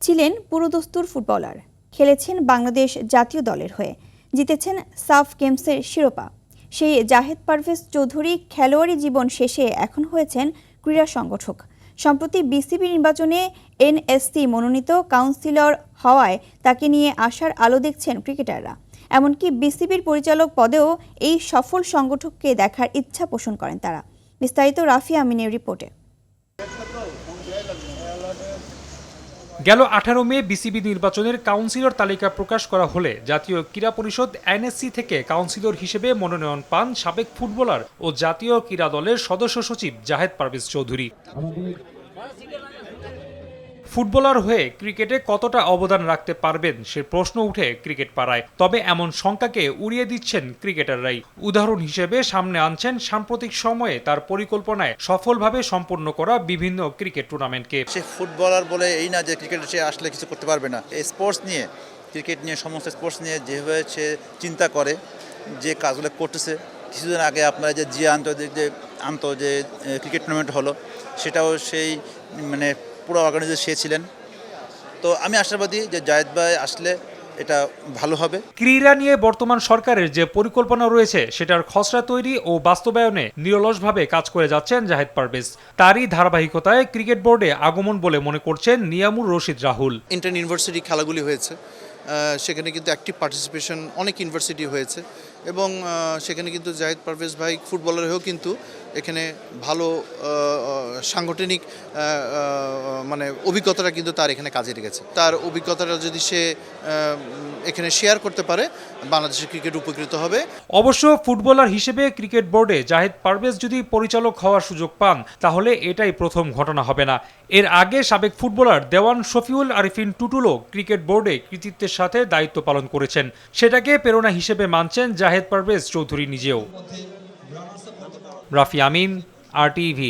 ছিলেন পুরোদস্তুর ফুটবলার, খেলেছেন বাংলাদেশ জাতীয় দলের হয়ে, জিতেছেন সাফ গেমসের শিরোপা। সেই জাহেদ পারভেজ চৌধুরী খেলোয়াড়ি জীবন শেষে এখন হয়েছেন ক্রীড়া সংগঠক। সম্প্রতি বিসিবি নির্বাচনে এনএসসি মনোনীত কাউন্সিলর হওয়ায় তাকে নিয়ে আশার আলো দেখছেন ক্রিকেটাররা। এমনকি বিসিবির পরিচালক পদেও এই সফল সংগঠককে দেখার ইচ্ছা পোষণ করেন তারা। বিস্তারিত রাফি আমিনের রিপোর্টে। গেল 18 মে বিসিবি নির্বাচনের কাউন্সিলর তালিকা প্রকাশ করা হলে জাতীয় ক্রীড়া পরিষদ এনএসসি থেকে কাউন্সিলর হিসেবে মনোনয়ন পান সাবেক ফুটবলার ও জাতীয় ক্রীড়া দলের সদস্য সচিব জাহেদ পারভেজ চৌধুরী। ফুটবলার হয়ে ক্রিকেটে কতটা অবদান রাখতে পারবেন সে প্রশ্ন উঠে ক্রিকেট পাড়ায়। তবে এমন শঙ্কাকে উড়িয়ে দিচ্ছেন ক্রিকেটাররাই। উদাহরণ হিসেবে সামনে আনছেন সাম্প্রতিক সময়ে তার পরিকল্পনায় সফলভাবে সম্পন্ন করা বিভিন্ন ক্রিকেট টুর্নামেন্টকে। সে ফুটবলার বলে এই না যে ক্রিকেটে সে আসলে কিছু করতে পারবে না। এই স্পোর্টস নিয়ে, ক্রিকেট নিয়ে, সমস্ত স্পোর্টস নিয়ে যেভাবে সে চিন্তা করে, যে কাজগুলো করতেছে। কিছুদিন আগে আপনারা যে যে ক্রিকেট টুর্নামেন্ট হলো, সেটাও সেই পুরো অর্গানাইজার সে ছিলেন। তো আমি আশাবাদী যে জায়েদ ভাই আসলে এটা ভালো হবে। ক্রীড়া নিয়ে বর্তমান সরকারের যে পরিকল্পনা রয়েছে সেটার খসড়া তৈরি ও বাস্তবায়নে নিরলসভাবে কাজ করে যাচ্ছেন জাহেদ পারভেজ। তারই ধারাবাহিকতায় ক্রিকেট বোর্ডে আগমন বলে মনে করছেন নিয়ামুর রশিদ রাহুল। ইন্টার ইউনিভার্সিটি খেলাগুলি হয়েছে, সেখানে কিন্তু অ্যাক্টিভ পার্টিসিপেশন অনেক ইউনিভার্সিটি হয়েছে এবং সেখানে কিন্তু জাহেদ পারভেজ ভাই ফুটবলার হয়েও কিন্তু এখানে ভালো সাংগঠনিক অভিজ্ঞতাটা কিন্তু তার এখানে কাজে লেগেছে। তার অভিজ্ঞতাটা যদি সে এখানে শেয়ার করতে পারে, বাংলাদেশের ক্রিকেট উপকৃত হবে। অবশ্য ফুটবলার হিসেবে ক্রিকেট বোর্ডে জাহেদ পারভেজ যদি পরিচালক হওয়ার সুযোগ পান তাহলে এটাই প্রথম ঘটনা হবে না। এর আগে সাবেক ফুটবলার দেওয়ান শফিউল আরিফিন টুটুলও ক্রিকেট বোর্ডে কৃতিত্বের সাথে দায়িত্ব পালন করেছেন। সেটাকে প্রেরণা হিসেবে মানছেন জাহেদ পারভেজ চৌধুরী নিজেও। রাফি আমিন, RTV।